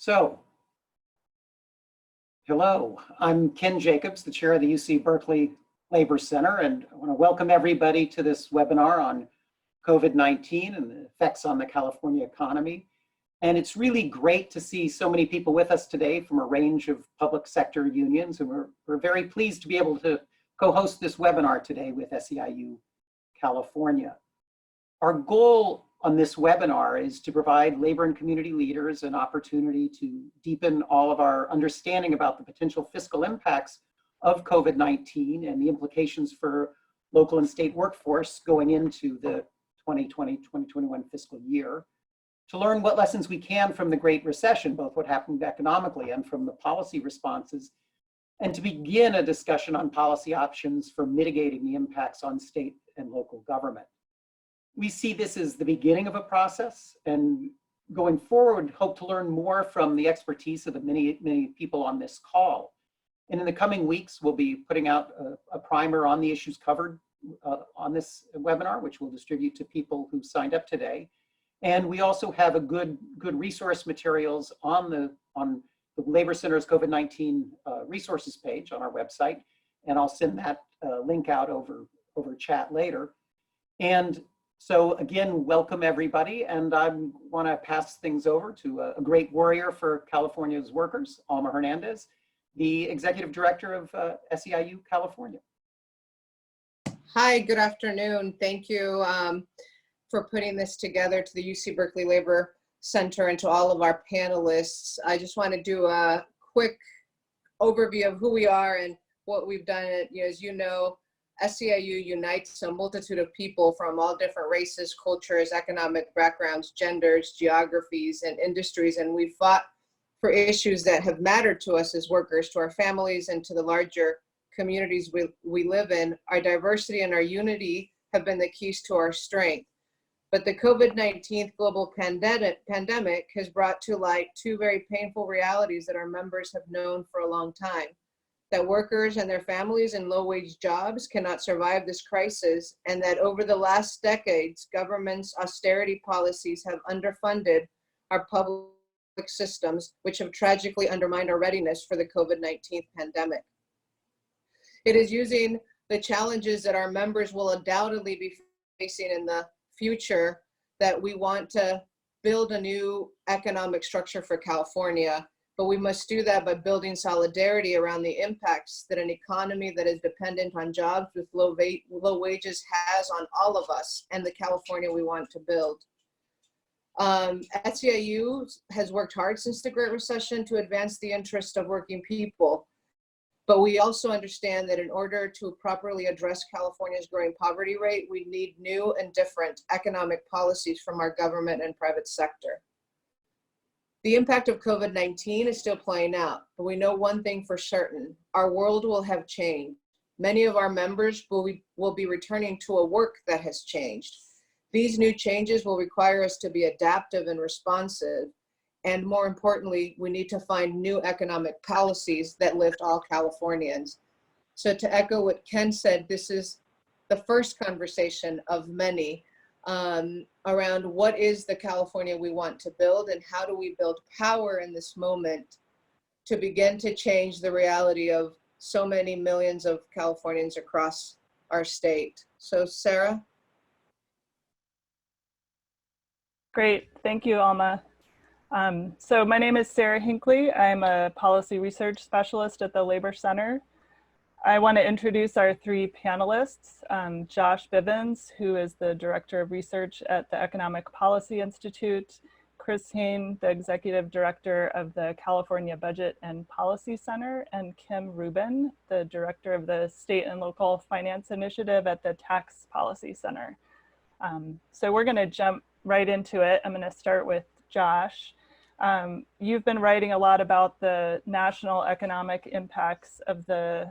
So, hello, I'm Ken Jacobs, the chair of the UC Berkeley Labor Center, and I want to welcome everybody to this webinar on COVID-19 and the effects on the California economy. And it's really great to see so many people with us today from a range of public sector unions, and we're very pleased to be able to co-host this webinar today with SEIU California. Our goal on this webinar is to provide labor and community leaders an opportunity to deepen all of our understanding about the potential fiscal impacts of COVID-19 and the implications for local and state workforce going into the 2020-2021 fiscal year, to learn what lessons we can from the Great Recession, both what happened economically and from the policy responses, and to begin a discussion on policy options for mitigating the impacts on state and local government. We see this as the beginning of a process, and going forward, hope to learn more from the expertise of the many people on this call. And in the coming weeks, we'll be putting out a primer on the issues covered on this webinar, which we'll distribute to people who signed up today. And we also have a good resource materials on the Labor Center's COVID-19 resources page on our website. And I'll send that link out over chat later. And so again, welcome everybody, and I want to pass things over to a great warrior for California's workers, Alma Hernandez, the Executive Director of SEIU California. Hi, good afternoon. Thank you for putting this together, to the UC Berkeley Labor Center and to all of our panelists. I just want to do a quick overview of who we are and what we've done. As you know, SEIU unites a multitude of people from all different races, cultures, economic backgrounds, genders, geographies, and industries, and we fought for issues that have mattered to us as workers, to our families, and to the larger communities we live in. Our diversity and our unity have been the keys to our strength. But the COVID-19 global pandemic has brought to light two very painful realities that our members have known for a long time: that workers and their families in low-wage jobs cannot survive this crisis, and that over the last decades, government's austerity policies have underfunded our public systems, which have tragically undermined our readiness for the COVID-19 pandemic. It is using the challenges that our members will undoubtedly be facing in the future that we want to build a new economic structure for California. But we must do that by building solidarity around the impacts that an economy that is dependent on jobs with low wages has on all of us and the California we want to build. SEIU has worked hard since the Great Recession to advance the interest of working people. But we also understand that in order to properly address California's growing poverty rate, we need new and different economic policies from our government and private sector. The impact of COVID-19 is still playing out, but we know one thing for certain: our world will have changed. Many of our members will be returning to a work that has changed. These new changes will require us to be adaptive and responsive, and more importantly, we need to find new economic policies that lift all Californians. So to echo what Ken said, this is the first conversation of many around what is the California we want to build, and how do we build power in this moment to begin to change the reality of so many millions of Californians across our state. So Sara? Great, thank you, Alma. So my name is Sara Hinkley. I'm a policy research specialist at the Labor Center. I want to introduce our three panelists: Josh Bivens, who is the Director of Research at the Economic Policy Institute; Chris Hoene, the Executive Director of the California Budget and Policy Center; and Kim Rueben, the Director of the State and Local Finance Initiative at the Tax Policy Center. So we're going to jump right into it. I'm going to start with Josh. You've been writing a lot about the national economic impacts of the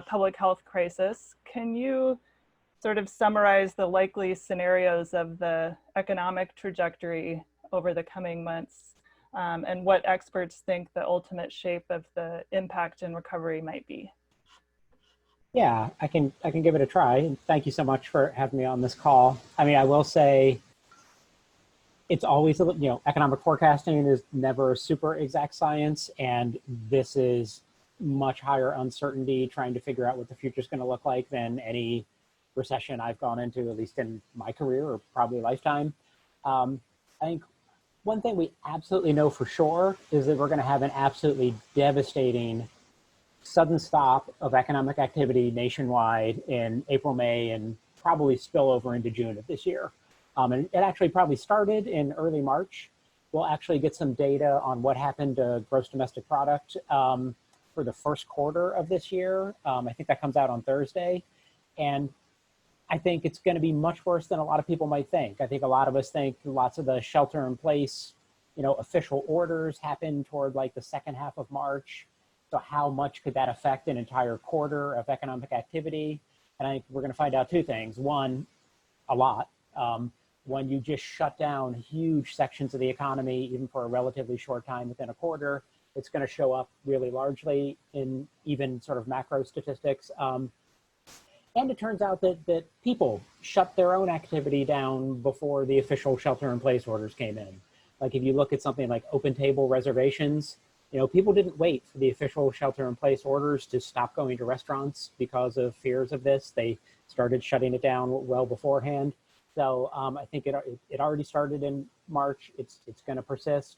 public health crisis. Can you sort of summarize the likely scenarios of the economic trajectory over the coming months, and what experts think the ultimate shape of the impact and recovery might be? Yeah, I can give it a try. And thank you so much for having me on this call. I mean, I will say it's always, economic forecasting is never a super exact science, and this is much higher uncertainty trying to figure out what the future is going to look like than any recession I've gone into, at least in my career or probably lifetime. I think one thing we absolutely know for sure is that we're going to have an absolutely devastating sudden stop of economic activity nationwide in April, May, and probably spill over into June of this year. And it actually probably started in early March. We'll actually get some data on what happened to gross domestic product for the first quarter of this year. I think that comes out on Thursday. And I think it's going to be much worse than a lot of people might think. I think a lot of us think lots of the shelter in place, official orders happened toward like the second half of March. So how much could that affect an entire quarter of economic activity? And I think we're going to find out two things. One, a lot. When you just shut down huge sections of the economy, even for a relatively short time within a quarter, it's going to show up really largely in even sort of macro statistics. And it turns out that people shut their own activity down before the official shelter-in-place orders came in. Like if you look at something like open table reservations, people didn't wait for the official shelter-in-place orders to stop going to restaurants because of fears of this. They started shutting it down well beforehand. So I think it already started in March. It's going to persist.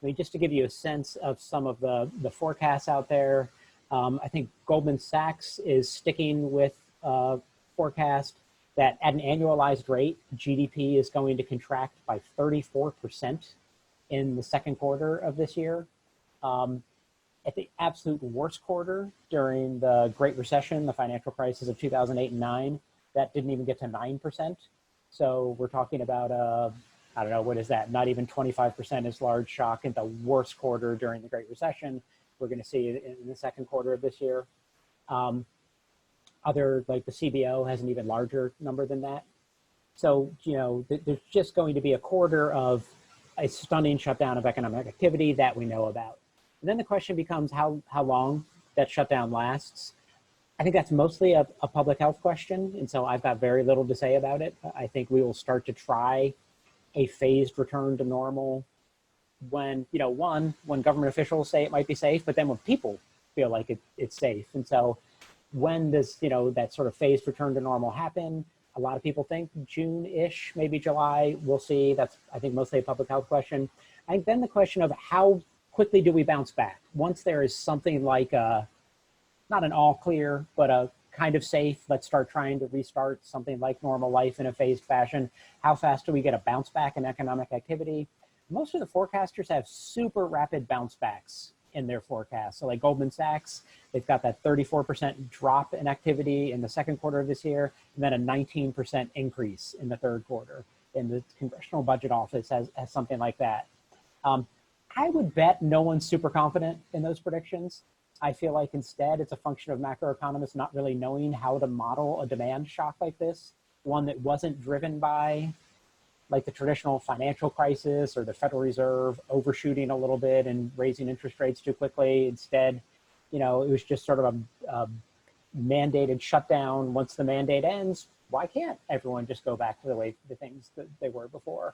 I mean, just to give you a sense of some of the forecasts out there, I think Goldman Sachs is sticking with forecast that at an annualized rate, GDP is going to contract by 34% in the second quarter of this year. At the absolute worst quarter during the Great Recession, the financial crisis of 2008 and 9, that didn't even get to 9%. So we're talking about, I don't know, what is that? Not even 25% is large shock in the worst quarter during the Great Recession. We're going to see it in the second quarter of this year. Other, like the CBO has an even larger number than that. So, there's just going to be a quarter of a stunning shutdown of economic activity that we know about. And then the question becomes how long that shutdown lasts. I think that's mostly a public health question. And so I've got very little to say about it. I think we will start to try a phased return to normal when, when government officials say it might be safe, but then when people feel like it's safe. And so when does, that sort of phased return to normal happen? A lot of people think June-ish, maybe July. We'll see. That's, I think, mostly a public health question. I think then the question of how quickly do we bounce back? Once there is something like not an all clear, but a kind of safe, let's start trying to restart something like normal life in a phased fashion. How fast do we get a bounce back in economic activity? Most of the forecasters have super rapid bounce backs in their forecast. So like Goldman Sachs, they've got that 34% drop in activity in the second quarter of this year, and then a 19% increase in the third quarter. And the Congressional Budget Office has something like that. I would bet no one's super confident in those predictions. I feel like instead it's a function of macroeconomists not really knowing how to model a demand shock like this, one that wasn't driven by like the traditional financial crisis or the Federal Reserve overshooting a little bit and raising interest rates too quickly. Instead, it was just sort of a mandated shutdown. Once the mandate ends, why can't everyone just go back to the things that they were before?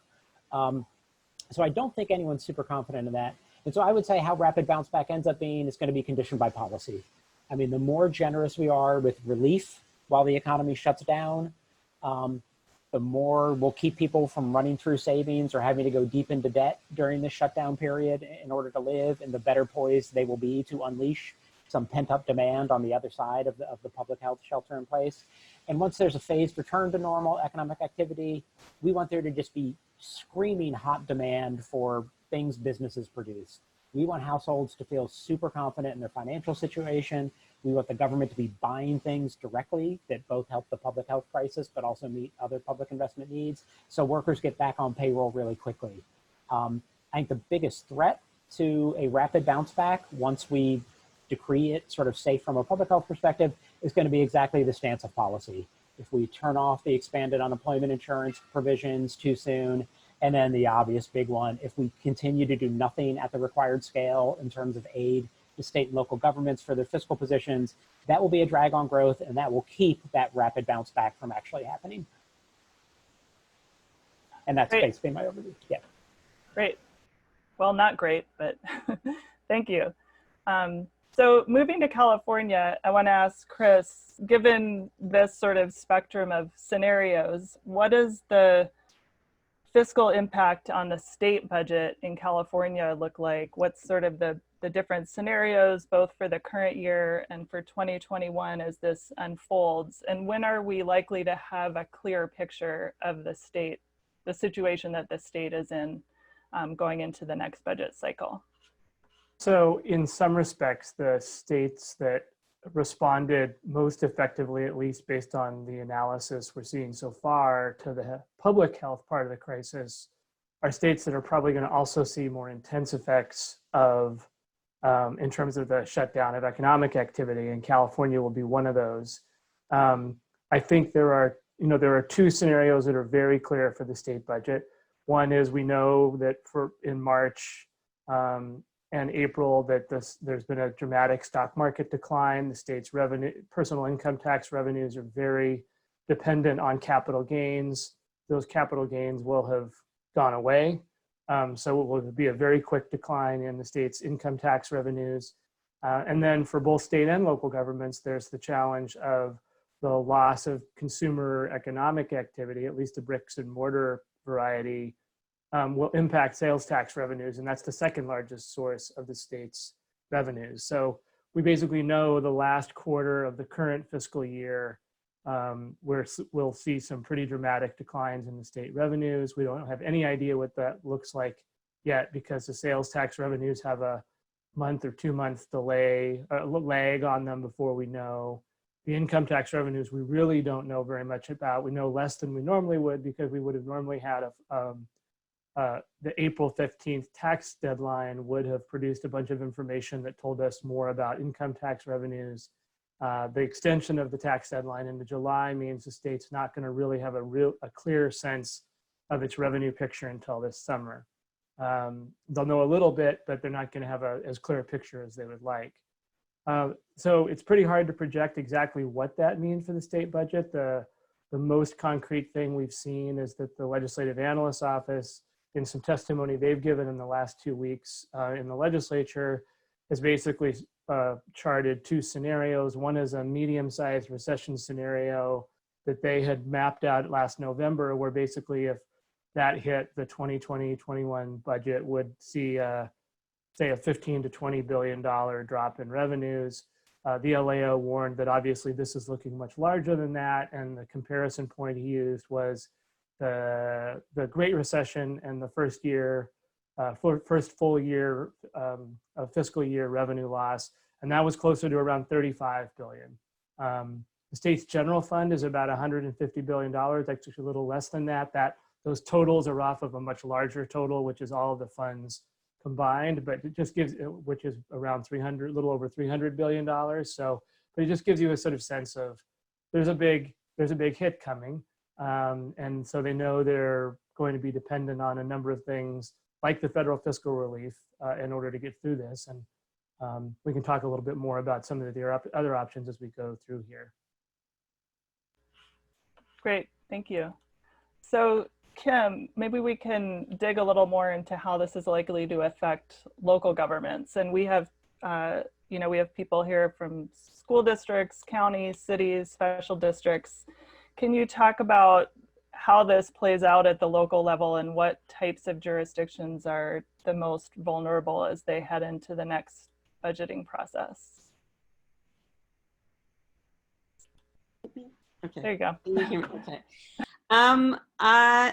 So I don't think anyone's super confident in that. And so I would say how rapid bounce back ends up being is going to be conditioned by policy. I mean, the more generous we are with relief while the economy shuts down, the more we'll keep people from running through savings or having to go deep into debt during the shutdown period in order to live, and the better poised they will be to unleash some pent-up demand on the other side of the public health shelter in place. And once there's a phased return to normal economic activity, we want there to just be screaming hot demand for things businesses produce. We want households to feel super confident in their financial situation. We want the government to be buying things directly that both help the public health crisis, but also meet other public investment needs. So workers get back on payroll really quickly. I think the biggest threat to a rapid bounce back, once we decree it sort of safe from a public health perspective, is going to be exactly the stance of policy. If we turn off the expanded unemployment insurance provisions too soon, and then the obvious big one, if we continue to do nothing at the required scale in terms of aid to state and local governments for their fiscal positions, that will be a drag on growth, and that will keep that rapid bounce back from actually happening. And that's basically my overview. Yeah. Great. Well, not great, but thank you. So moving to California, I want to ask Chris, given this sort of spectrum of scenarios, what is the fiscal impact on the state budget in California look like? What's sort of the different scenarios, both for the current year and for 2021 as this unfolds? And when are we likely to have a clear picture of the state, the situation that the state is in going into the next budget cycle? So in some respects, the states that responded most effectively, at least based on the analysis we're seeing so far, to the public health part of the crisis are states that are probably going to also see more intense effects of, in terms of the shutdown of economic activity, and California will be one of those. I think there are two scenarios that are very clear for the state budget. One is we know that in March and April that there's been a dramatic stock market decline. The state's personal income tax revenues are very dependent on capital gains. Those capital gains will have gone away. So it will be a very quick decline in the state's income tax revenues. And then for both state and local governments, there's the challenge of the loss of consumer economic activity, at least the bricks and mortar variety, will impact sales tax revenues, and that's the second largest source of the state's revenues. So we basically know the last quarter of the current fiscal year where we'll see some pretty dramatic declines in the state revenues. We don't have any idea what that looks like yet because the sales tax revenues have a month or 2 month delay, lag on them before we know. The income tax revenues we really don't know very much about. We know less than we normally would because we would have normally had the April 15th tax deadline would have produced a bunch of information that told us more about income tax revenues. The extension of the tax deadline into July means the state's not going to really have a clear sense of its revenue picture until this summer. They'll know a little bit, but they're not going to have as clear a picture as they would like. So it's pretty hard to project exactly what that means for the state budget. The most concrete thing we've seen is that the Legislative Analyst's Office, in some testimony they've given in the last 2 weeks in the legislature, has basically charted two scenarios. One is a medium-sized recession scenario that they had mapped out last November, where basically if that hit, the 2020-21 budget would see, say, a $15 to $20 billion drop in revenues. The LAO warned that obviously this is looking much larger than that, and the comparison point he used was the Great Recession and the first full year of fiscal year revenue loss, and that was closer to around $35 billion. The state's general fund is about $150 billion, actually a little less than that. Those totals are off of a much larger total, which is all of the funds combined, but it just gives, which is around a little over $300 billion. So, but it just gives you a sort of sense of there's a big hit coming. And so they know they're going to be dependent on a number of things like the federal fiscal relief in order to get through this. And we can talk a little bit more about some of the other options as we go through here. Great, thank you. So Kim, maybe we can dig a little more into how this is likely to affect local governments. And we have, we have people here from school districts, counties, cities, special districts. Can you talk about how this plays out at the local level and what types of jurisdictions are the most vulnerable as they head into the next budgeting process? Okay. There you go. Can you hear me? Okay.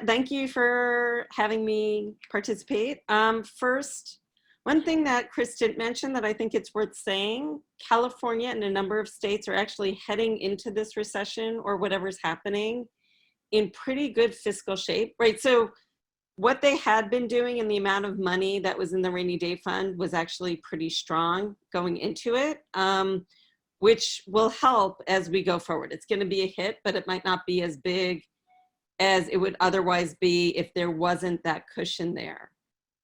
Thank you for having me participate. First, one thing that Chris didn't mention that I think it's worth saying, California and a number of states are actually heading into this recession or whatever's happening in pretty good fiscal shape, right? So what they had been doing and the amount of money that was in the rainy day fund was actually pretty strong going into it, which will help as we go forward. It's going to be a hit, but it might not be as big as it would otherwise be if there wasn't that cushion there.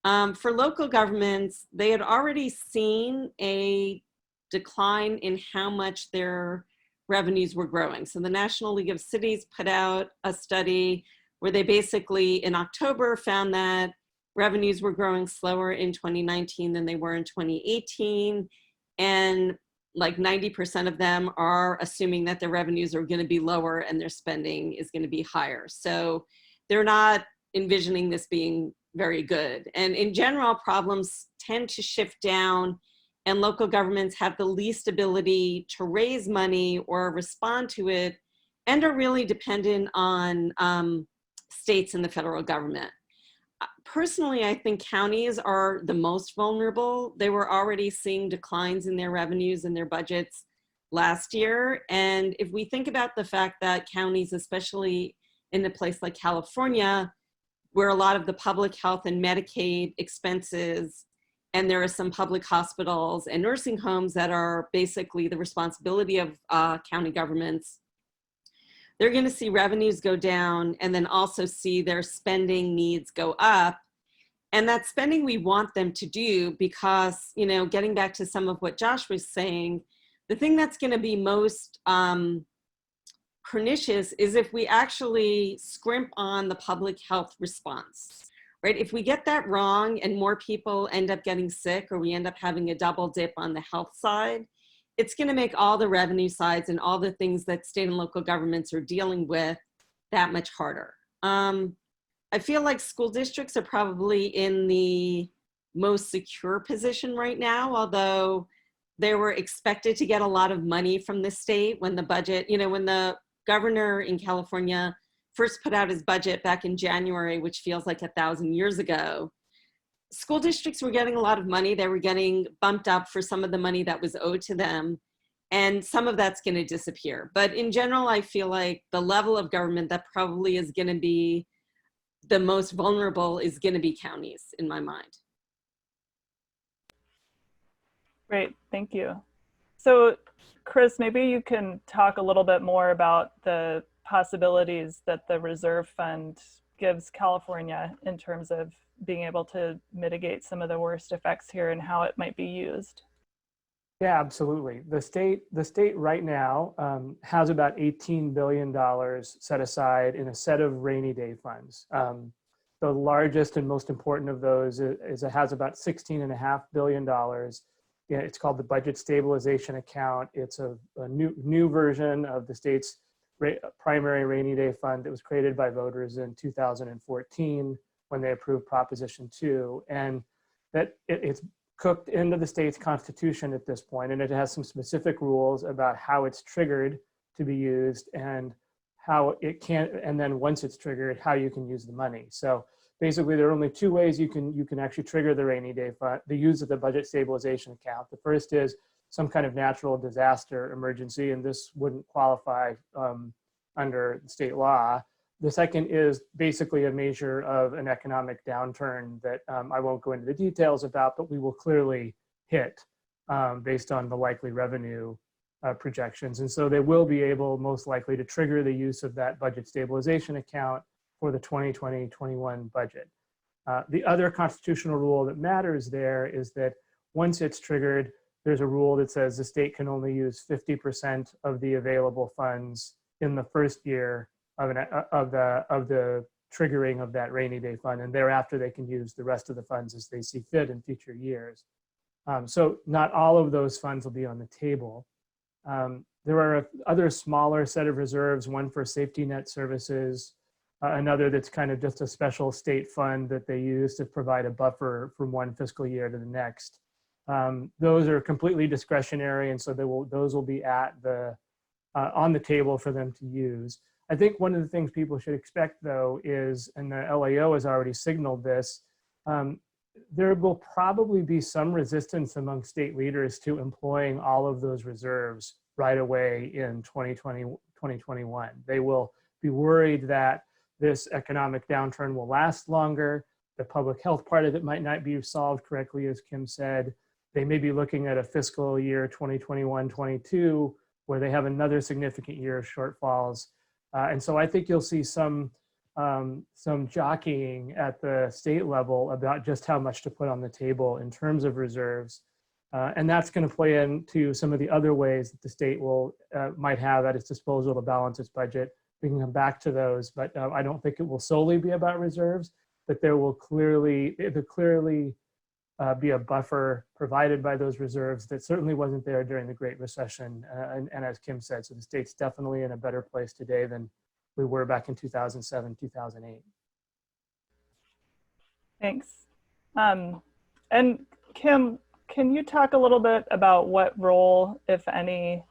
For local governments, they had already seen a decline in how much their revenues were growing. So the National League of Cities put out a study where they basically in October found that revenues were growing slower in 2019 than they were in 2018. And like 90% of them are assuming that their revenues are going to be lower and their spending is going to be higher. So they're not envisioning this being very good. And in general, problems tend to shift down, and local governments have the least ability to raise money or respond to it, and are really dependent on states and the federal government. Personally, I think counties are the most vulnerable. They were already seeing declines in their revenues and their budgets last year. And if we think about the fact that counties, especially in a place like California, where a lot of the public health and Medicaid expenses, and there are some public hospitals and nursing homes that are basically the responsibility of county governments, they're going to see revenues go down and then also see their spending needs go up. And that spending we want them to do because, you know, getting back to some of what Josh was saying, the thing that's going to be most pernicious is if we actually scrimp on the public health response, right? If we get that wrong and more people end up getting sick, or we end up having a double dip on the health side, it's going to make all the revenue sides and all the things that state and local governments are dealing with that much harder. I feel like school districts are probably in the most secure position right now, although they were expected to get a lot of money from the state when the budget, you know, when the governor in California first put out his budget back in January, which feels like 1,000 years ago. School districts were getting a lot of money. They were getting bumped up for some of the money that was owed to them. And some of that's going to disappear. But in general, I feel like the level of government that probably is going to be the most vulnerable is going to be counties, in my mind. Great, thank you. So Chris, maybe you can talk a little bit more about the possibilities that the reserve fund gives California in terms of being able to mitigate some of the worst effects here and how it might be used. Yeah, absolutely. The state right now has about $18 billion set aside in a set of rainy day funds. The largest and most important of those is it has about $16.5 billion. Yeah, it's called the Budget Stabilization Account. It's a new version of the state's primary rainy day fund that was created by voters in 2014 when they approved Proposition 2. And that it's cooked into the state's constitution at this point, and it has some specific rules about how it's triggered to be used and how it can, and then once it's triggered, how you can use the money. So basically, there are only two ways you can actually trigger the rainy day fund, the use of the budget stabilization account. The first is some kind of natural disaster emergency, and this wouldn't qualify under state law. The second is basically a measure of an economic downturn that I won't go into the details about, but we will clearly hit based on the likely revenue projections. And so they will be able most likely to trigger the use of that budget stabilization account for the 2020-21 budget. The other constitutional rule that matters there is that once it's triggered, there's a rule that says the state can only use 50% of the available funds in the first year of the triggering of that rainy day fund, and thereafter they can use the rest of the funds as they see fit in future years. So not all of those funds will be on the table. There are other smaller set of reserves, one for safety net services, another that's kind of just a special state fund that they use to provide a buffer from one fiscal year to the next. Those are completely discretionary, and so those will be at on the table for them to use. I think one of the things people should expect, though, is, and the LAO has already signaled this, there will probably be some resistance among state leaders to employing all of those reserves right away in 2020, 2021. They will be worried that this economic downturn will last longer. The public health part of it might not be solved correctly, as Kim said. They may be looking at a fiscal year 2021-22 where they have another significant year of shortfalls. And so I think you'll see some jockeying at the state level about just how much to put on the table in terms of reserves. And that's going to play into some of the other ways that the state might have at its disposal to balance its budget. We can come back to those, but I don't think it will solely be about reserves. but there will clearly be a buffer provided by those reserves that certainly wasn't there during the Great Recession. And as Kim said, so the state's definitely in a better place today than we were back in 2007, 2008. Thanks. And Kim, can you talk a little bit about what role, if any,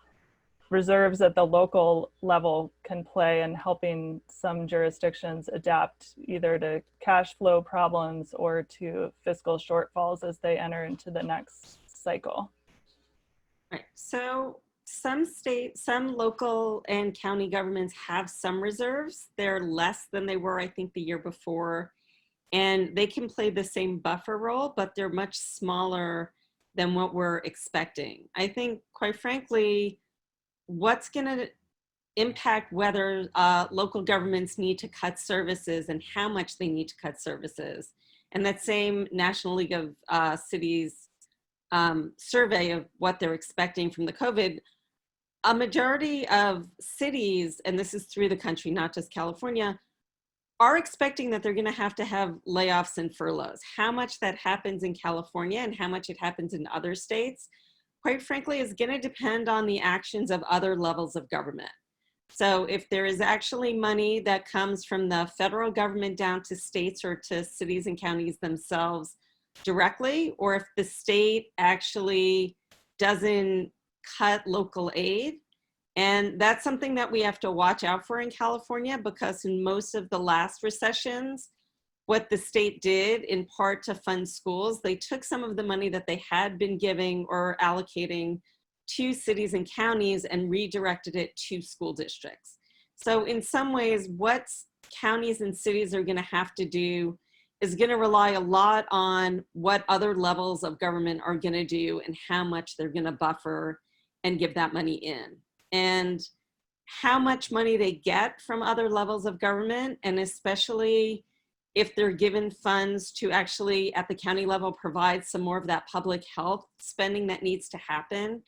reserves at the local level can play in helping some jurisdictions adapt either to cash flow problems or to fiscal shortfalls as they enter into the next cycle? Right. So some local and county governments have some reserves. They're less than they were, I think, the year before. And they can play the same buffer role, but they're much smaller than what we're expecting. I think, quite frankly, what's going to impact whether local governments need to cut services and how much they need to cut services. And that same National League of Cities survey of what they're expecting from the COVID, a majority of cities, and this is through the country, not just California, are expecting that they're going to have layoffs and furloughs. How much that happens in California and how much it happens in other states, quite frankly, is going to depend on the actions of other levels of government. So if there is actually money that comes from the federal government down to states or to cities and counties themselves directly, or if the state actually doesn't cut local aid. And that's something that we have to watch out for in California, because in most of the last recessions, what the state did in part to fund schools, they took some of the money that they had been giving or allocating to cities and counties and redirected it to school districts. So in some ways, what counties and cities are going to have to do is going to rely a lot on what other levels of government are going to do and how much they're going to buffer and give that money in. And how much money they get from other levels of government, and especially if they're given funds to actually at the county level provide some more of that public health spending that needs to happen,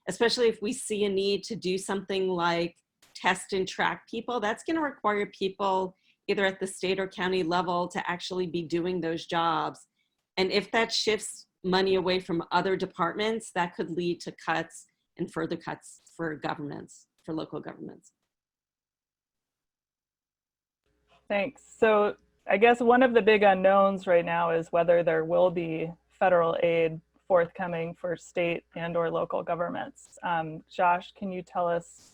especially if we see a need to do something like test and track people, that's going to require people either at the state or county level to actually be doing those jobs. And if that shifts money away from other departments, that could lead to cuts and further cuts for governments, for local governments. Thanks. So I guess one of the big unknowns right now is whether there will be federal aid forthcoming for state and or local governments. Josh, can you tell us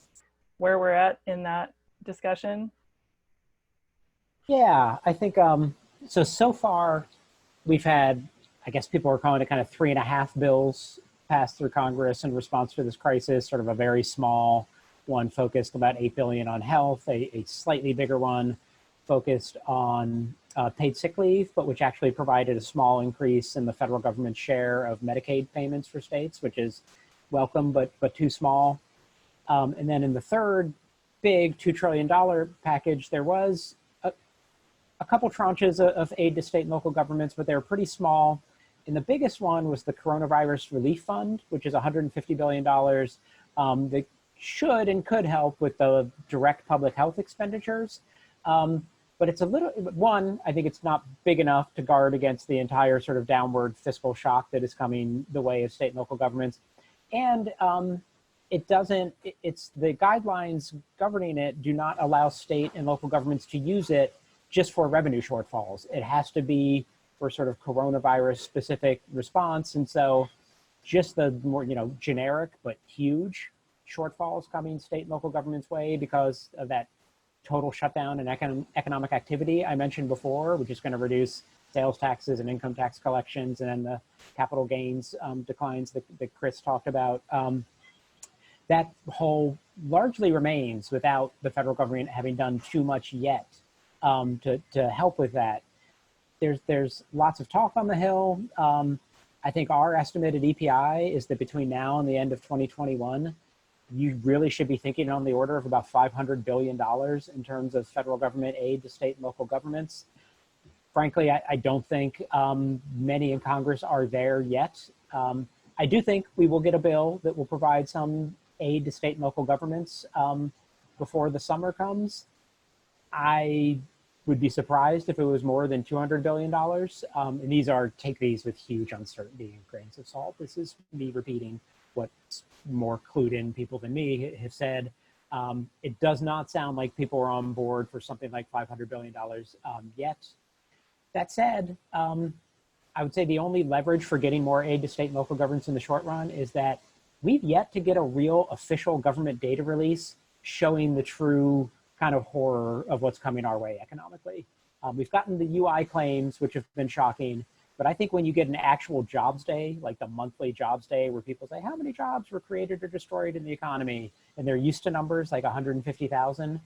where we're at in that discussion? Yeah, I think, so far we've had, I guess people are calling it kind of 3.5 bills passed through Congress in response to this crisis, sort of a very small one focused about $8 billion on health, a slightly bigger one focused on paid sick leave, but which actually provided a small increase in the federal government's share of Medicaid payments for states, which is welcome, but too small. And then in the third big $2 trillion package, there was a couple tranches of aid to state and local governments, but they were pretty small. And the biggest one was the Coronavirus Relief Fund, which is $150 billion that should and could help with the direct public health expenditures. But it's a little, one, I think it's not big enough to guard against the entire sort of downward fiscal shock that is coming the way of state and local governments. And it doesn't, it's the guidelines governing it do not allow state and local governments to use it just for revenue shortfalls. It has to be for sort of coronavirus specific response. And so just the more, generic but huge shortfalls coming state and local government's way because of that total shutdown in economic activity I mentioned before, which is going to reduce sales taxes and income tax collections, and then the capital gains declines that Chris talked about. That whole largely remains without the federal government having done too much yet to help with that. There's lots of talk on the Hill. I think our estimated EPI is that between now and the end of 2021, you really should be thinking on the order of about $500 billion in terms of federal government aid to state and local governments. Frankly, I don't think many in Congress are there yet. I do think we will get a bill that will provide some aid to state and local governments before the summer comes. I would be surprised if it was more than $200 billion. And these are, take these with huge uncertainty and grains of salt. This is me repeating what more clued in people than me have said. It does not sound like people are on board for something like $500 billion yet. That said, I would say the only leverage for getting more aid to state and local governments in the short run is that we've yet to get a real official government data release showing the true kind of horror of what's coming our way economically. We've gotten the UI claims, which have been shocking, but I think when you get an actual jobs day, like the monthly jobs day, where people say, how many jobs were created or destroyed in the economy? And they're used to numbers like 150,000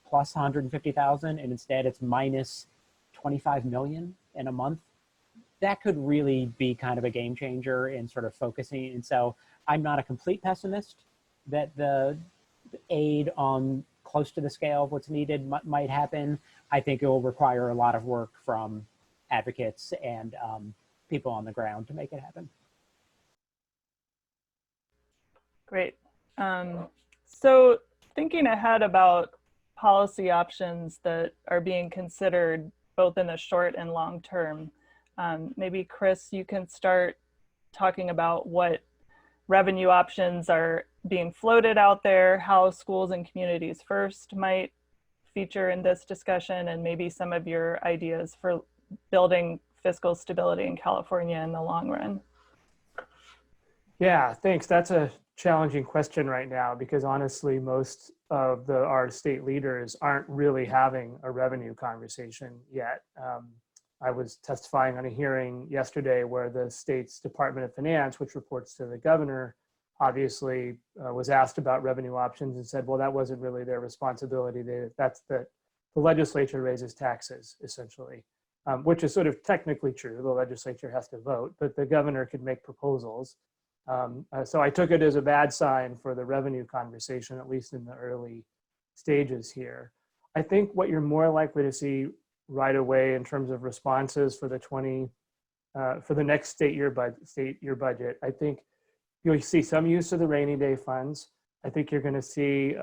plus 150,000, and instead it's minus 25 million in a month. That could really be kind of a game changer in sort of focusing. And so I'm not a complete pessimist that the aid on close to the scale of what's needed might happen. I think it will require a lot of work from advocates and people on the ground to make it happen. Great. So thinking ahead about policy options that are being considered both in the short and long term, maybe Chris, you can start talking about what revenue options are being floated out there, how schools and communities first might feature in this discussion, and maybe some of your ideas for building fiscal stability in California in the long run. Yeah, thanks. That's a challenging question right now because honestly, most of our state leaders aren't really having a revenue conversation yet. I was testifying on a hearing yesterday where the state's Department of Finance, which reports to the governor, obviously was asked about revenue options and said, well, that wasn't really their responsibility. That's the legislature raises taxes, essentially, which is sort of technically true. The legislature has to vote, but the governor could make proposals. So I took it as a bad sign for the revenue conversation, at least in the early stages here. I think what you're more likely to see right away in terms of responses for the next state year budget, I think you'll see some use of the rainy day funds. I think you're going to see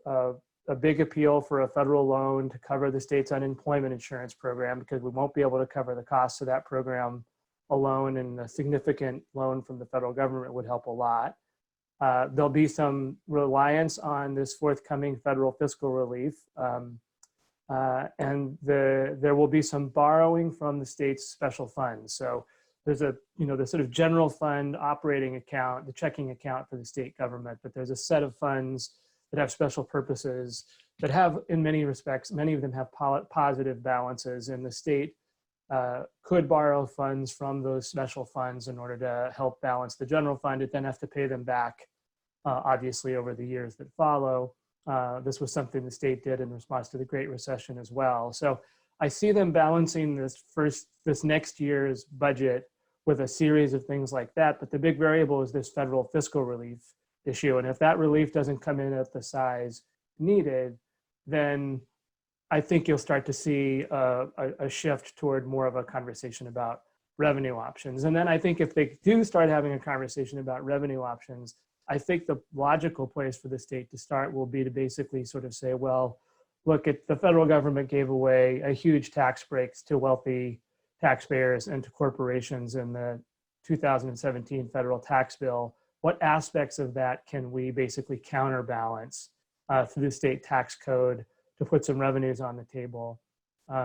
a big appeal for a federal loan to cover the state's unemployment insurance program because we won't be able to cover the costs of that program alone, and a significant loan from the federal government would help a lot. There'll be some reliance on this forthcoming federal fiscal relief. And there will be some borrowing from the state's special funds. So there's the sort of general fund operating account, the checking account for the state government, but there's a set of funds that have special purposes that have, in many respects, many of them have positive balances, and the state could borrow funds from those special funds in order to help balance the general fund. It then has to pay them back, obviously, over the years that follow. This was something the state did in response to the Great Recession as well. So I see them balancing this next year's budget with a series of things like that. But the big variable is this federal fiscal relief issue. And if that relief doesn't come in at the size needed, then I think you'll start to see a shift toward more of a conversation about revenue options. And then I think if they do start having a conversation about revenue options, I think the logical place for the state to start will be to basically sort of say, well, look, the federal government gave away a huge tax breaks to wealthy taxpayers and to corporations in the 2017 federal tax bill. What aspects of that can we basically counterbalance through the state tax code to put some revenues on the table?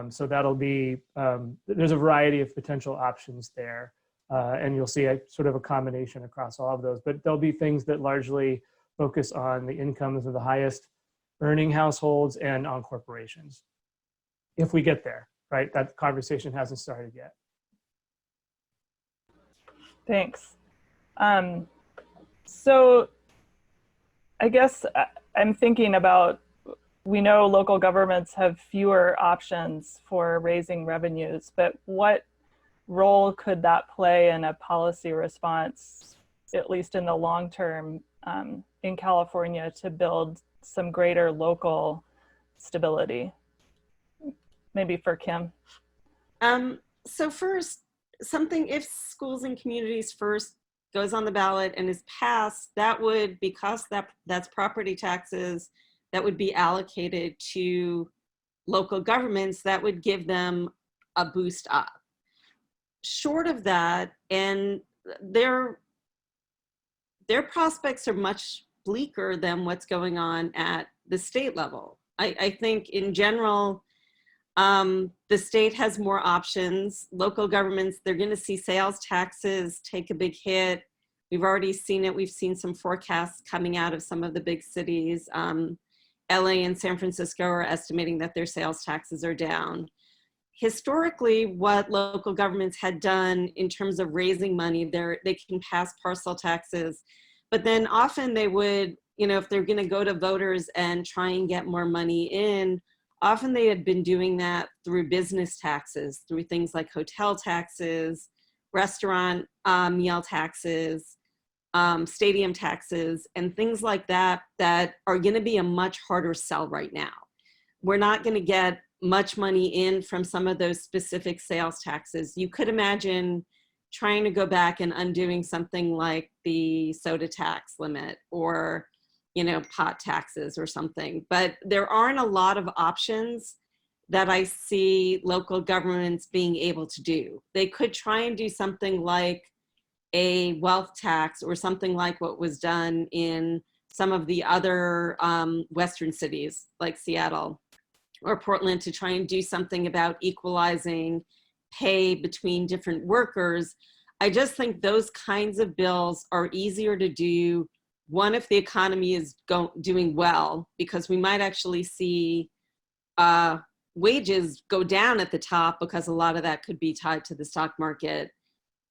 So that'll be, there's a variety of potential options there. And you'll see a sort of a combination across all of those, but there'll be things that largely focus on the incomes of the highest earning households and on corporations. If we get there, right? That conversation hasn't started yet. Thanks. So I guess I'm thinking about, we know local governments have fewer options for raising revenues, but what role could that play in a policy response, at least in the long term, in California to build some greater local stability? Maybe for Kim. So first, if schools and communities first goes on the ballot and is passed, that would, because that's property taxes, that would be allocated to local governments that would give them a boost up. Short of that, and their prospects are much bleaker than what's going on at the state level. I think in general, the state has more options. Local governments, they're going to see sales taxes take a big hit. We've already seen it. We've seen some forecasts coming out of some of the big cities. LA and San Francisco are estimating that their sales taxes are down. Historically, what local governments had done in terms of raising money, they can pass parcel taxes, but then often they would, you know, if they're going to go to voters and try and get more money in, often they had been doing that through business taxes, through things like hotel taxes, restaurant meal taxes, stadium taxes, and things like that, that are going to be a much harder sell right now. We're not going to get much money in from some of those specific sales taxes. You could imagine trying to go back and undoing something like the soda tax limit, or, you know, pot taxes or something. But there aren't a lot of options that I see local governments being able to do. They could try and do something like a wealth tax, or something like what was done in some of the other Western cities like Seattle or Portland, to try and do something about equalizing pay between different workers. I just think those kinds of bills are easier to do, one, if the economy is doing well, because we might actually see wages go down at the top, because a lot of that could be tied to the stock market.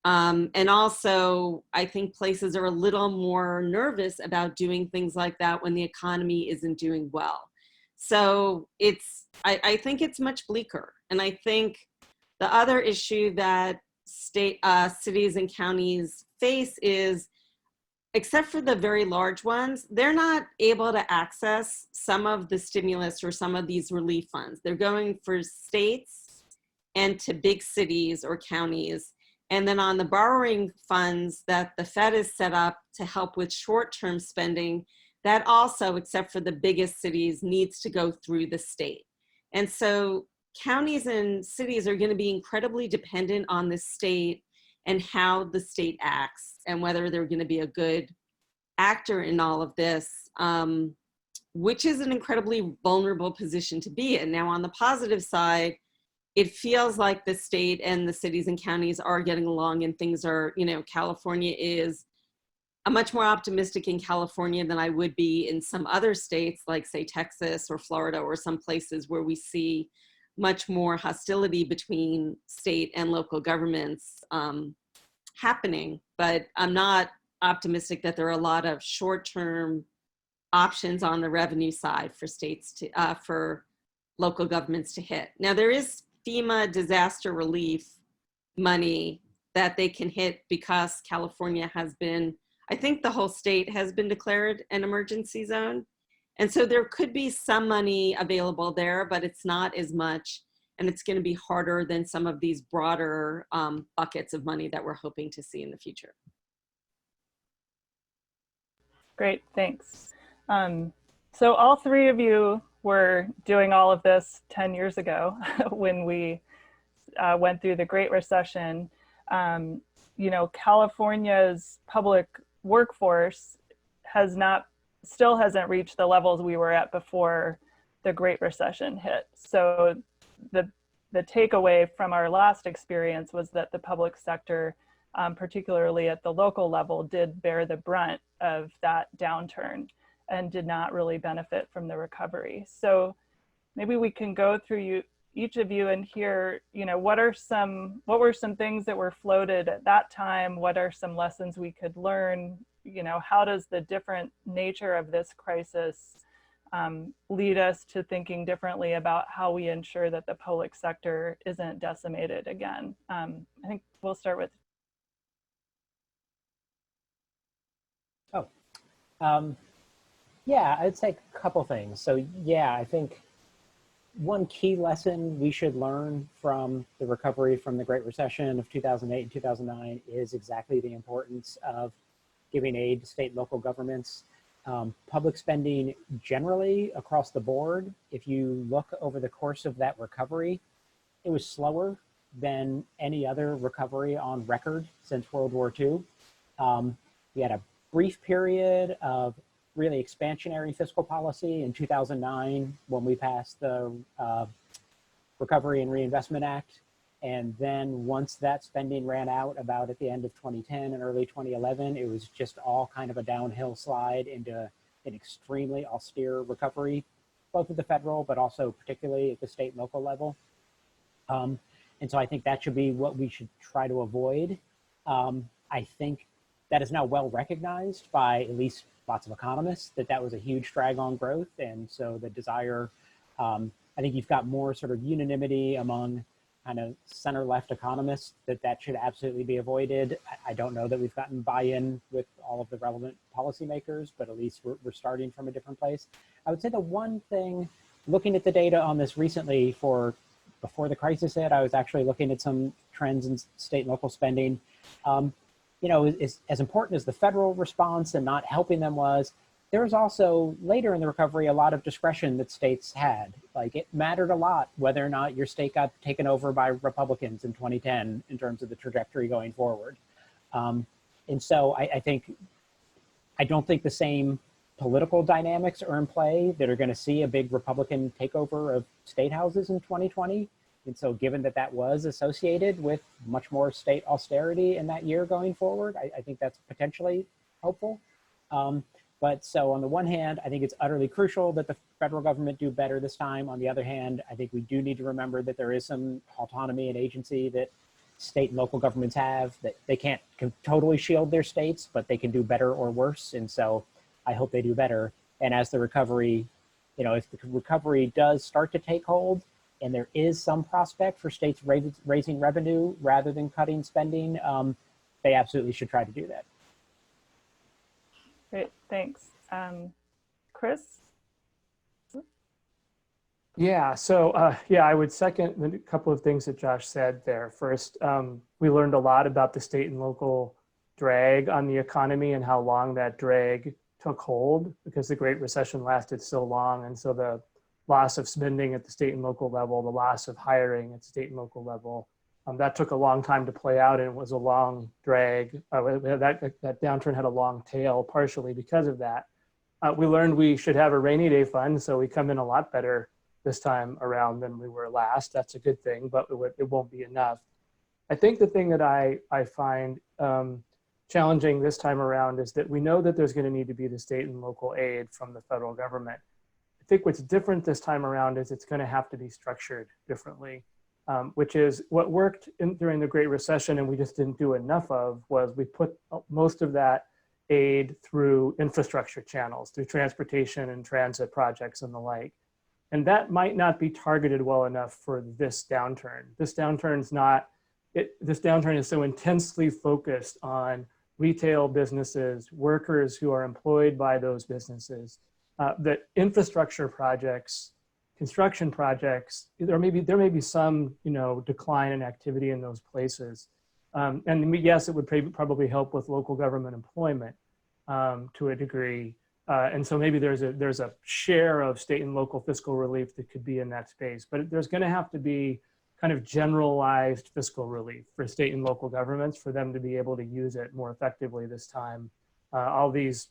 And also, I think places are a little more nervous about doing things like that when the economy isn't doing well. So I think it's much bleaker. And I think the other issue that cities and counties face is, except for the very large ones, they're not able to access some of the stimulus or some of these relief funds. They're going for states and to big cities or counties. And then on the borrowing funds that the Fed has set up to help with short-term spending, that also, except for the biggest cities, needs to go through the state. And so counties and cities are going to be incredibly dependent on the state and how the state acts, and whether they're going to be a good actor in all of this, which is an incredibly vulnerable position to be in. Now, on the positive side, it feels like the state and the cities and counties are getting along, and things are, you know, California is, I'm much more optimistic in California than I would be in some other states, like say Texas or Florida, or some places where we see much more hostility between state and local governments happening. But I'm not optimistic that there are a lot of short-term options on the revenue side for states to, for local governments to hit. Now, there is FEMA disaster relief money that they can hit, because California has been, I think the whole state has been declared an emergency zone. And so there could be some money available there, but it's not as much, and it's going to be harder than some of these broader buckets of money that we're hoping to see in the future. Great, thanks. So all three of you were doing all of this 10 years ago when we went through the Great Recession. You know, California's public workforce still hasn't reached the levels we were at before the Great Recession hit. So the takeaway from our last experience was that the public sector, particularly at the local level, did bear the brunt of that downturn and did not really benefit from the recovery. So maybe we can go through each of you and hear, you know, what were some things that were floated at that time? What are some lessons we could learn? You know, how does the different nature of this crisis lead us to thinking differently about how we ensure that the public sector isn't decimated again? I think we'll start with. Yeah, I'd say a couple things. So yeah, I think one key lesson we should learn from the recovery from the Great Recession of 2008 and 2009 is exactly the importance of giving aid to state and local governments. Public spending generally across the board, if you look over the course of that recovery, it was slower than any other recovery on record since World War II. We had a brief period of really expansionary fiscal policy in 2009 when we passed the Recovery and Reinvestment Act. And then once that spending ran out about at the end of 2010 and early 2011, it was just all kind of a downhill slide into an extremely austere recovery, both at the federal, but also particularly at the state and local level. And so I think that should be what we should try to avoid. I think that is now well recognized by at least lots of economists that that was a huge drag on growth. And so the desire, I think you've got more sort of unanimity among kind of center-left economists that that should absolutely be avoided. I don't know that we've gotten buy-in with all of the relevant policymakers, but at least we're starting from a different place. I would say the one thing, looking at the data on this recently for before the crisis hit, I was actually looking at some trends in state and local spending. You know, as important as the federal response and not helping them was, there was also later in the recovery a lot of discretion that states had. Like it mattered a lot whether or not your state got taken over by Republicans in 2010 in terms of the trajectory going forward. And so I don't think the same political dynamics are in play that are going to see a big Republican takeover of state houses in 2020. And so given that that was associated with much more state austerity in that year going forward, I think that's potentially hopeful. But so on the one hand, I think it's utterly crucial that the federal government do better this time. On the other hand, I think we do need to remember that there is some autonomy and agency that state and local governments have, that they can't totally shield their states, but they can do better or worse. And so I hope they do better. And as the recovery, you know, if the recovery does start to take hold and there is some prospect for states raising revenue rather than cutting spending, they absolutely should try to do that. Great, thanks. Chris? Yeah, so yeah, I would second a couple of things that Josh said there. First, we learned a lot about the state and local drag on the economy and how long that drag took hold because the Great Recession lasted so long. And so the loss of spending at the state and local level, the loss of hiring at state and local level, that took a long time to play out and it was a long drag. That downturn had a long tail partially because of that. We learned we should have a rainy day fund, so we come in a lot better this time around than we were last. That's a good thing, but it won't be enough. I think the thing that I find challenging this time around is that we know that there's going to need to be the state and local aid from the federal government. I think what's different this time around is it's going to have to be structured differently. Which is what worked during the Great Recession and we just didn't do enough of was we put most of that aid through infrastructure channels, through transportation and transit projects and the like. And that might not be targeted well enough for this downturn. This downturn is so intensely focused on retail businesses, workers who are employed by those businesses, that infrastructure projects, construction projects, there may be some, you know, decline in activity in those places. And yes, it would probably help with local government employment to a degree. And so maybe there's a share of state and local fiscal relief that could be in that space, but there's going to have to be kind of generalized fiscal relief for state and local governments for them to be able to use it more effectively this time. All these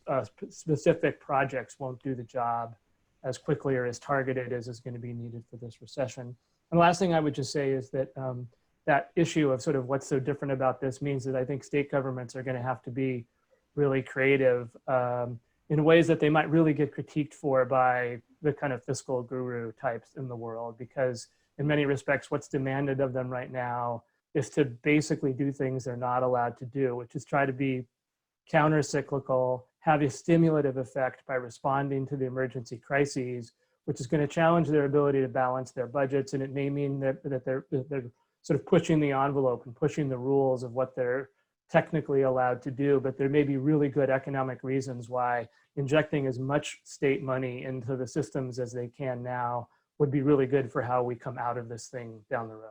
specific projects won't do the job as quickly or as targeted as is going to be needed for this recession. And the last thing I would just say is that that issue of sort of what's so different about this means that I think state governments are going to have to be really creative in ways that they might really get critiqued for by the kind of fiscal guru types in the world, because in many respects, what's demanded of them right now is to basically do things they're not allowed to do, which is try to be counter-cyclical, have a stimulative effect by responding to the emergency crises, which is going to challenge their ability to balance their budgets. And it may mean that they're sort of pushing the envelope and pushing the rules of what they're technically allowed to do, but there may be really good economic reasons why injecting as much state money into the systems as they can now would be really good for how we come out of this thing down the road.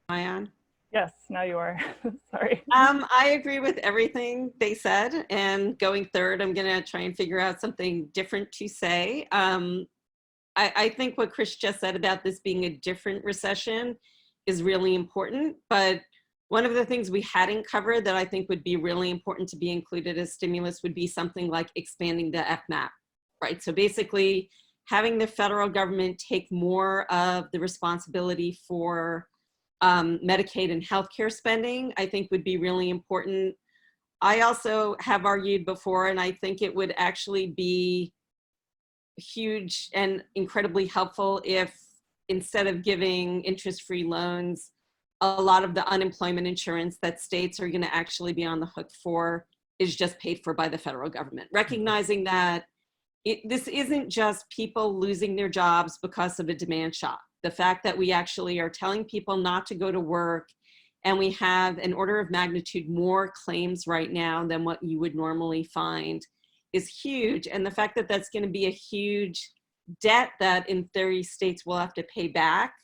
Am I on? Yes, now you are. Sorry. I agree with everything they said, and going third, I'm gonna try and figure out something different to say. I think what Chris just said about this being a different recession is really important, but one of the things we hadn't covered that I think would be really important to be included as stimulus would be something like expanding the FMAP, right? So basically having the federal government take more of the responsibility for Medicaid and healthcare spending, I think would be really important. I also have argued before, and I think it would actually be huge and incredibly helpful if instead of giving interest-free loans, a lot of the unemployment insurance that states are going to actually be on the hook for is just paid for by the federal government, recognizing that this isn't just people losing their jobs because of a demand shock. The fact that we actually are telling people not to go to work, and we have an order of magnitude more claims right now than what you would normally find is huge. And the fact that that's going to be a huge debt that in theory states will have to pay back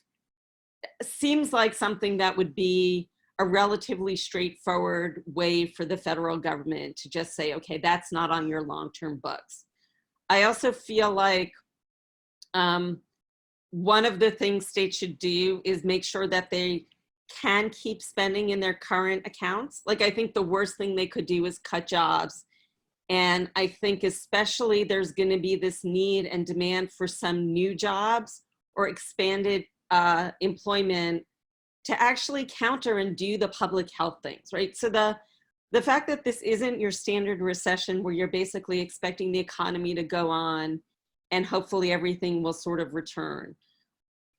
seems like something that would be a relatively straightforward way for the federal government to just say, okay, that's not on your long-term books. I also feel like one of the things states should do is make sure that they can keep spending in their current accounts. Like, I think the worst thing they could do is cut jobs. And I think especially there's going to be this need and demand for some new jobs or expanded employment to actually counter and do the public health things, right? So the fact that this isn't your standard recession where you're basically expecting the economy to go on and hopefully everything will sort of return.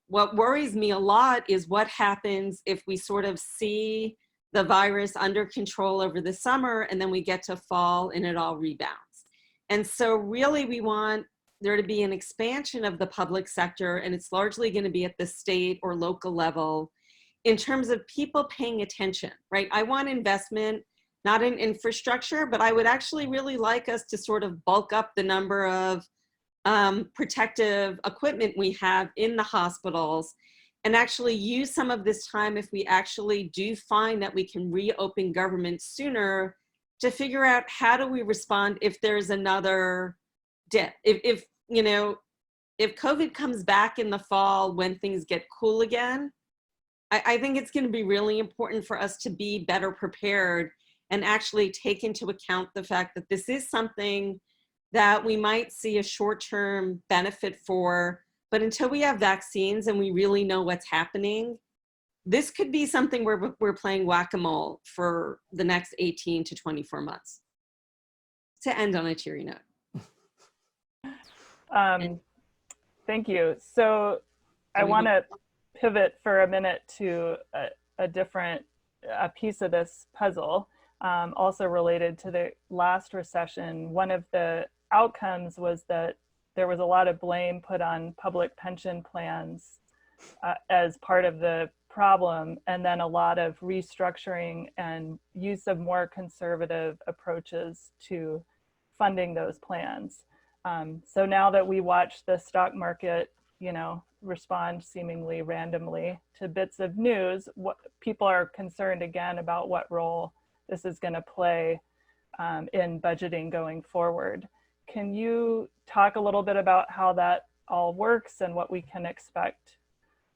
What worries me a lot is what happens if we sort of see the virus under control over the summer and then we get to fall and it all rebounds. And so really we want there to be an expansion of the public sector, and it's largely going to be at the state or local level in terms of people paying attention, right? I want investment, not in infrastructure, but I would actually really like us to sort of bulk up the number of protective equipment we have in the hospitals and actually use some of this time, if we actually do find that we can reopen government sooner, to figure out how do we respond if there's another dip. If you know, if COVID comes back in the fall when things get cool again, I think it's going to be really important for us to be better prepared and actually take into account the fact that this is something that we might see a short-term benefit for, but until we have vaccines and we really know what's happening, this could be something where we're playing whack-a-mole for the next 18 to 24 months. To end on a cheery note. Thank you. So I want to pivot for a minute to a different piece of this puzzle, also related to the last recession. One of the outcomes was that there was a lot of blame put on public pension plans as part of the problem, and then a lot of restructuring and use of more conservative approaches to funding those plans. So now that we watch the stock market, you know, respond seemingly randomly to bits of news, what people are concerned again about what role this is going to play in budgeting going forward. Can you talk a little bit about how that all works and what we can expect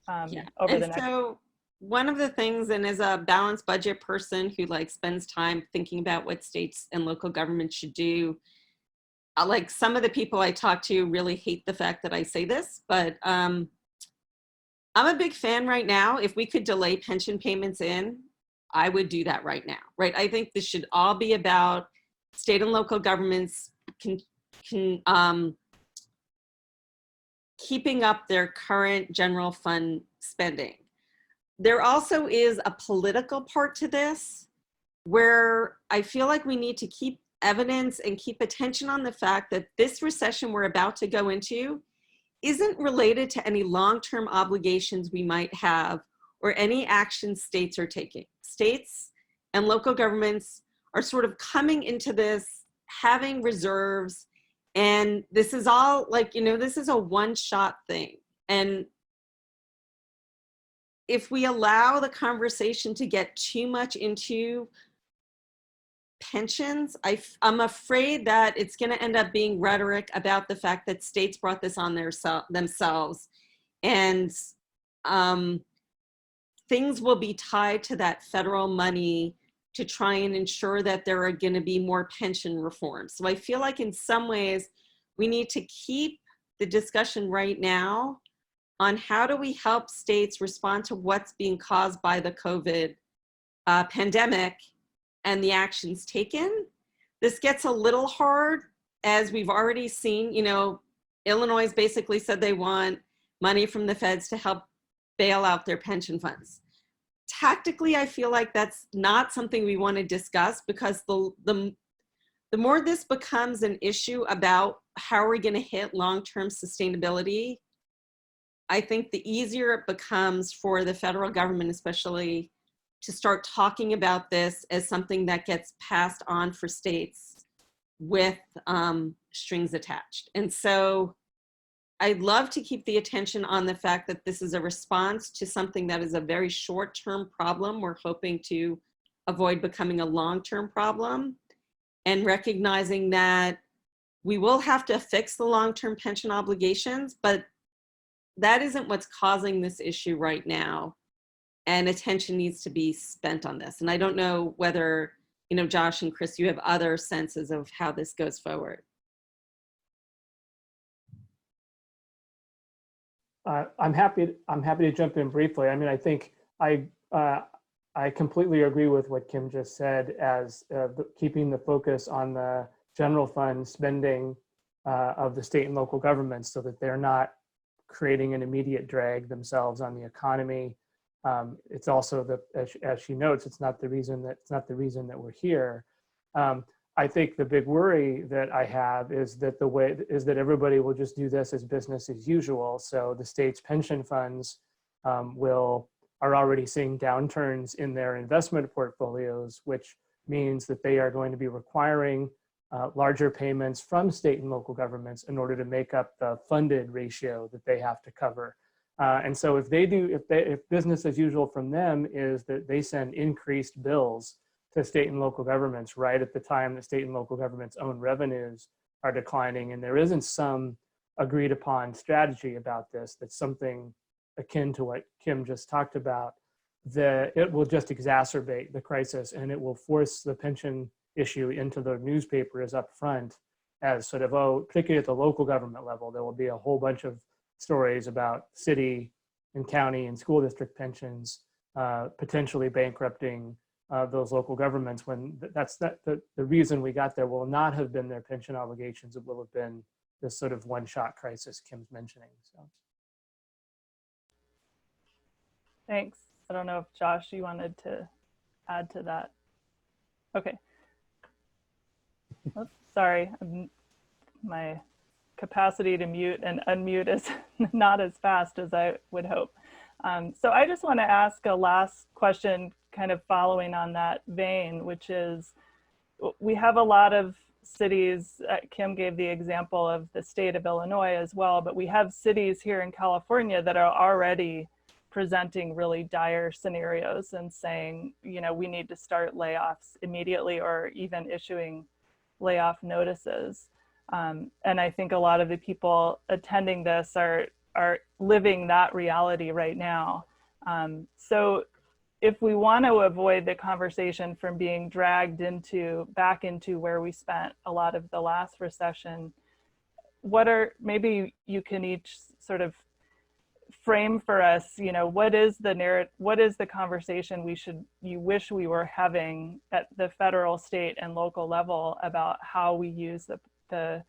over the next? So one of the things, and as a balanced budget person who like spends time thinking about what states and local governments should do, like some of the people I talk to really hate the fact that I say this, but I'm a big fan right now. If we could delay pension payments in, I would do that right now, right? I think this should all be about state and local governments keeping up their current general fund spending. There also is a political part to this where I feel like we need to keep evidence and keep attention on the fact that this recession we're about to go into isn't related to any long-term obligations we might have or any actions states are taking. States and local governments are sort of coming into this having reserves, and this is all like, you know, this is a one-shot thing. And if we allow the conversation to get too much into pensions, I'm afraid that it's going to end up being rhetoric about the fact that states brought this on themselves, and things will be tied to that federal money to try and ensure that there are going to be more pension reforms. So I feel like in some ways we need to keep the discussion right now on how do we help states respond to what's being caused by the COVID pandemic and the actions taken. This gets a little hard, as we've already seen. You know, Illinois basically said they want money from the feds to help bail out their pension funds. Tactically, I feel like that's not something we want to discuss, because the more this becomes an issue about how are we going to hit long-term sustainability, I think the easier it becomes for the federal government, especially, to start talking about this as something that gets passed on for states with strings attached. And so I'd love to keep the attention on the fact that this is a response to something that is a very short-term problem we're hoping to avoid becoming a long-term problem, and recognizing that we will have to fix the long-term pension obligations, but that isn't what's causing this issue right now. And attention needs to be spent on this. And I don't know whether, you know, Josh and Chris, you have other senses of how this goes forward. I'm happy to jump in briefly. I mean, I think I completely agree with what Kim just said, as keeping the focus on the general fund spending of the state and local governments, so that they're not creating an immediate drag themselves on the economy. It's also as she notes, it's not the reason that we're here. I think the big worry that I have is that everybody will just do this as business as usual. So the state's pension funds are already seeing downturns in their investment portfolios, which means that they are going to be requiring larger payments from state and local governments in order to make up the funded ratio that they have to cover. And so if business as usual from them is that they send increased bills to state and local governments right at the time that state and local governments' own revenues are declining, and there isn't some agreed upon strategy about this, that's something akin to what Kim just talked about, that it will just exacerbate the crisis, and it will force the pension issue into the newspapers up front as sort of, particularly at the local government level, there will be a whole bunch of stories about city and county and school district pensions potentially bankrupting those local governments, when the reason we got there will not have been their pension obligations. It will have been this sort of one-shot crisis Kim's mentioning. So. Thanks. I don't know if Josh, you wanted to add to that. Okay. Oops, sorry, my capacity to mute and unmute is not as fast as I would hope. So I just want to ask a last question, kind of following on that vein, which is, we have a lot of cities, Kim gave the example of the state of Illinois as well, but we have cities here in California that are already presenting really dire scenarios and saying, you know, we need to start layoffs immediately, or even issuing layoff notices. And I think a lot of the people attending this are living that reality right now. So if we want to avoid the conversation from being dragged back into where we spent a lot of the last recession, maybe you can each sort of frame for us, you know, what is the conversation you wish we were having at the federal, state, and local level about how we use the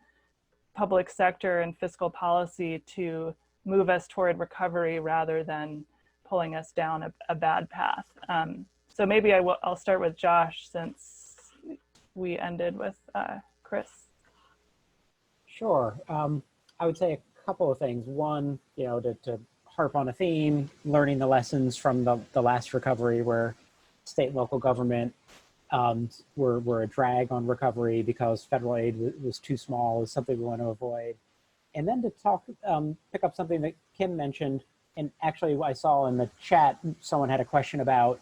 public sector and fiscal policy to move us toward recovery rather than pulling us down a bad path. So maybe I'll start with Josh, since we ended with Chris. Sure. I would say a couple of things. One, you know, to harp on a theme, learning the lessons from the last recovery, where state and local government were a drag on recovery because federal aid was too small, is something we want to avoid. And then to pick up something that Kim mentioned, And actually I saw in the chat, someone had a question about,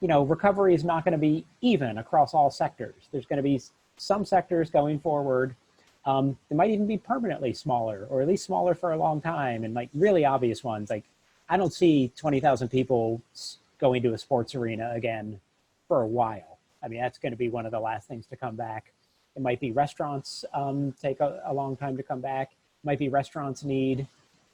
recovery is not going to be even across all sectors. There's going to be some sectors going forward. They might even be permanently smaller, or at least smaller for a long time. And like really obvious ones, like I don't see 20,000 people going to a sports arena again for a while. I mean, that's going to be one of the last things to come back. It might be restaurants take a long time to come back. It might be restaurants need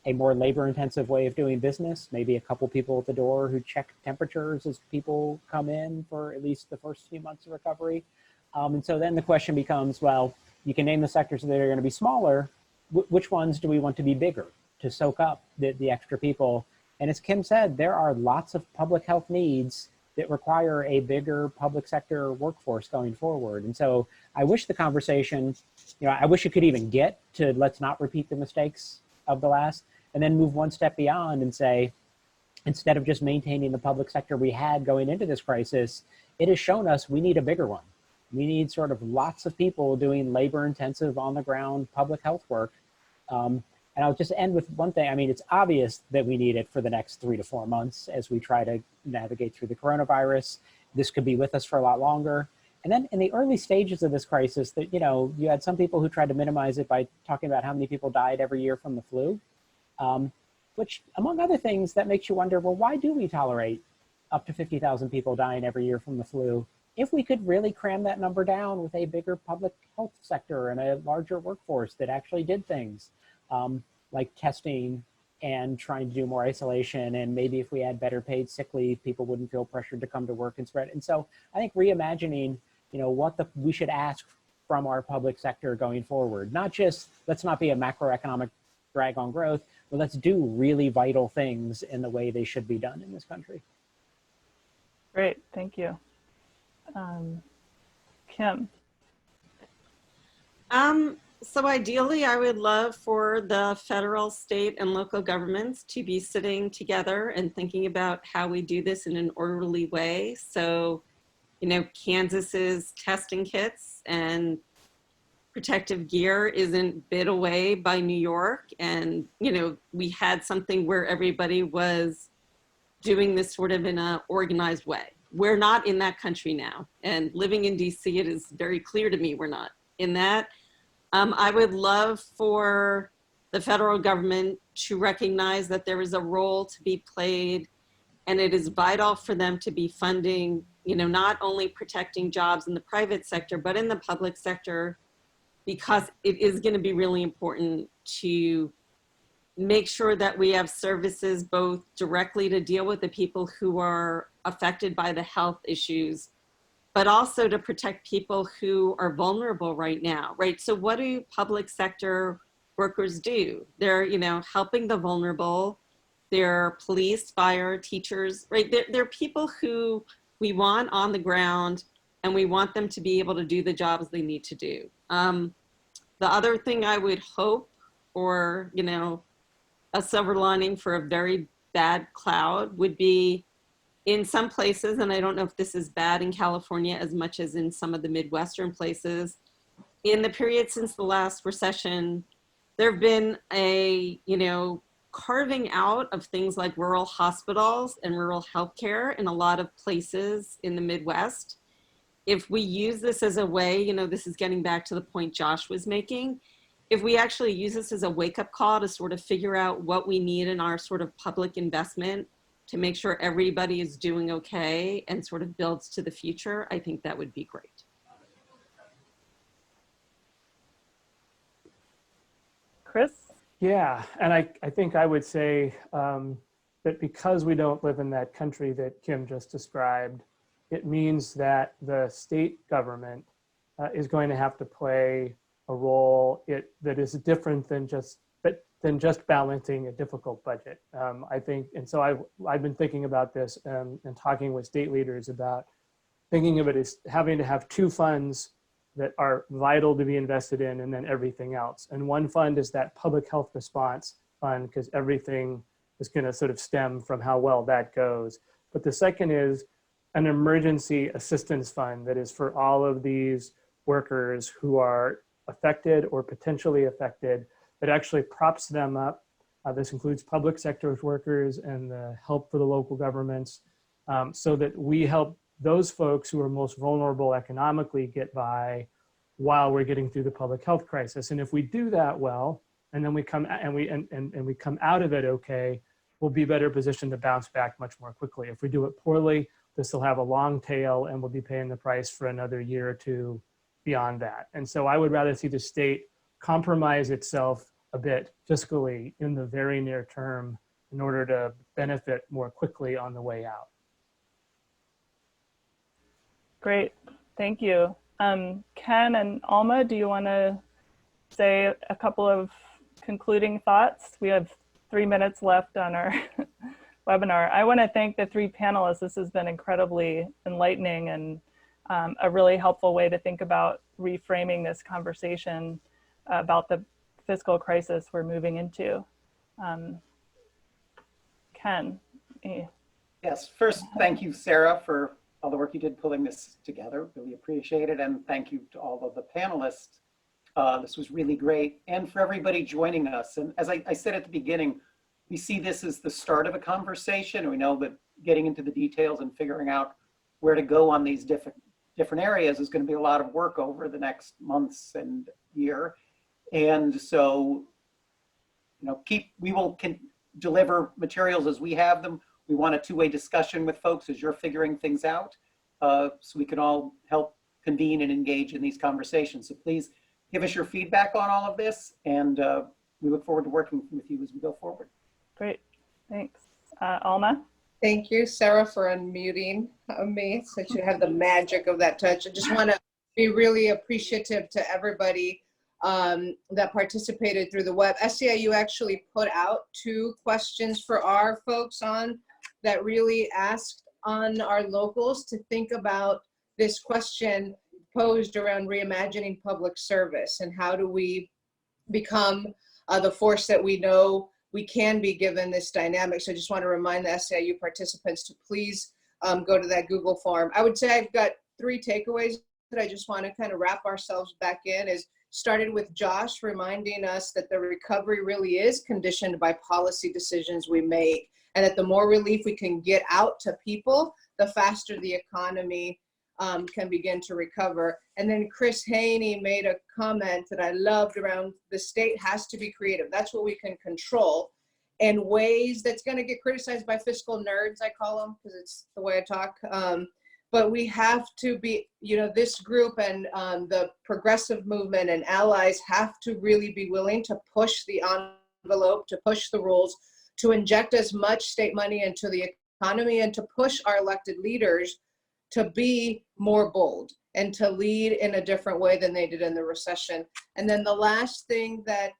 a more labor-intensive way of doing business, maybe a couple people at the door who check temperatures as people come in for at least the first few months of recovery. And so then the question becomes, well, you can name the sectors that are going to be smaller. Which ones do we want to be bigger to soak up the extra people? And as Kim said, there are lots of public health needs that require a bigger public sector workforce going forward. And so I wish the conversation, I wish it could even get to let's not repeat the mistakes of the last, and then move one step beyond and say, instead of just maintaining the public sector we had going into this crisis, it has shown us we need a bigger one. We need sort of lots of people doing labor-intensive, on-the-ground public health work. And I'll just end with one thing. I mean, it's obvious that we need it for the next 3 to 4 months as we try to navigate through the coronavirus. This could be with us for a lot longer. And then in the early stages of this crisis, that you had some people who tried to minimize it by talking about how many people died every year from the flu. Which, among other things, that makes you wonder, well, why do we tolerate up to 50,000 people dying every year from the flu if we could really cram that number down with a bigger public health sector and a larger workforce that actually did things like testing and trying to do more isolation, and maybe if we had better paid sick leave, people wouldn't feel pressured to come to work and spread. And so I think reimagining, what we should ask from our public sector going forward, not just let's not be a macroeconomic drag on growth, but let's do really vital things in the way they should be done in this country. Great, thank you. Kim. So ideally, I would love for the federal, state, and local governments to be sitting together and thinking about how we do this in an orderly way. So, Kansas's testing kits and protective gear isn't bid away by New York. And, we had something where everybody was doing this sort of in an organized way. We're not in that country now. And living in DC, it is very clear to me we're not in that. I would love for the federal government to recognize that there is a role to be played, and it is vital for them to be funding, not only protecting jobs in the private sector, but in the public sector, because it is going to be really important to make sure that we have services both directly to deal with the people who are affected by the health issues, but also to protect people who are vulnerable right now, right? So what do public sector workers do? They're, helping the vulnerable. They're police, fire, teachers, right? They're people who we want on the ground, and we want them to be able to do the jobs they need to do. The other thing I would hope, or, a silver lining for a very bad cloud would be, in some places, and I don't know if this is bad in California as much as in some of the Midwestern places, in the period since the last recession, there have been a, carving out of things like rural hospitals and rural healthcare in a lot of places in the Midwest. If we use this as a way, this is getting back to the point Josh was making, if we actually use this as a wake-up call to sort of figure out what we need in our sort of public investment to make sure everybody is doing okay and sort of builds to the future, I think that would be great. Chris? Yeah, and I think I would say that because we don't live in that country that Kim just described, it means that the state government is going to have to play a role that is different than just balancing a difficult budget. I think, and so I've been thinking about this and talking with state leaders about thinking of it as having to have two funds that are vital to be invested in, and then everything else. And one fund is that public health response fund, because everything is going to sort of stem from how well that goes. But the second is an emergency assistance fund that is for all of these workers who are affected or potentially affected, that actually props them up This includes public sector workers and the help for the local governments, so that we help those folks who are most vulnerable economically get by while we're getting through the public health crisis. And if we do that well, and then we come we come out of it okay, we'll be better positioned to bounce back much more quickly. If we do it poorly, this will have a long tail and we'll be paying the price for another year or two beyond that. And so I would rather see the state compromise itself a bit fiscally in the very near term in order to benefit more quickly on the way out. Great, thank you. Ken and Alma, do you want to say a couple of concluding thoughts? We have 3 minutes left on our webinar. I want to thank the 3 panelists. This has been incredibly enlightening and a really helpful way to think about reframing this conversation about the fiscal crisis we're moving into. Ken? Yes, first, thank you, Sarah, for all the work you did pulling this together. Really appreciate it. And thank you to all of the panelists. This was really great. And for everybody joining us. And as I said at the beginning, we see this as the start of a conversation. And we know that getting into the details and figuring out where to go on these different areas is going to be a lot of work over the next months and year. And so, you know, we will deliver materials as we have them. We want a two-way discussion with folks as you're figuring things out, so we can all help convene and engage in these conversations. So please give us your feedback on all of this, and we look forward to working with you as we go forward. Great, thanks. Alma? Thank you, Sarah, for unmuting me, since you have the magic of that touch. I just want to be really appreciative to everybody that participated through the web. SEIU actually put out 2 questions for our folks on that really asked on our locals to think about this question posed around reimagining public service and how do we become the force that we know we can be given this dynamic. So I just want to remind the SEIU participants to please go to that Google form. I would say I've got 3 takeaways that I just want to kind of wrap ourselves back in. Is started with Josh reminding us that the recovery really is conditioned by policy decisions we make, and that the more relief we can get out to people, the faster the economy can begin to recover. And then Chris Hoene made a comment that I loved around the state has to be creative. That's what we can control in ways that's going to get criticized by fiscal nerds, I call them, because it's the way I talk. But we have to be, you know, this group and the progressive movement and allies have to really be willing to push the envelope, to push the rules, to inject as much state money into the economy, and to push our elected leaders to be more bold and to lead in a different way than they did in the recession. And then the last thing that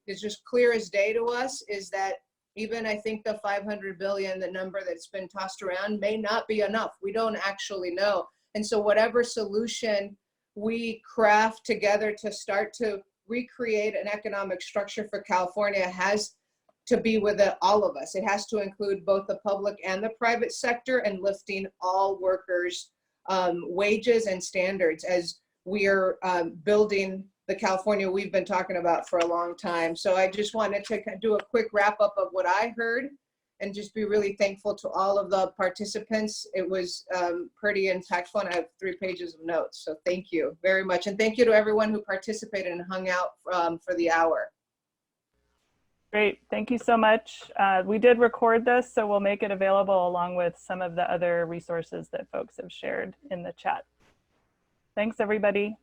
is just clear as day to us is that even I think the 500 billion, the number that's been tossed around, may not be enough. We don't actually know. And so whatever solution we craft together to start to recreate an economic structure for California has to be with all of us. It has to include both the public and the private sector, and lifting all workers' wages and standards as we are building the California we've been talking about for a long time. So I just wanted to do a quick wrap up of what I heard and just be really thankful to all of the participants. It was pretty impactful, and I have 3 pages of notes. So thank you very much. And thank you to everyone who participated and hung out for the hour. Great, thank you so much. We did record this, so we'll make it available along with some of the other resources that folks have shared in the chat. Thanks, everybody.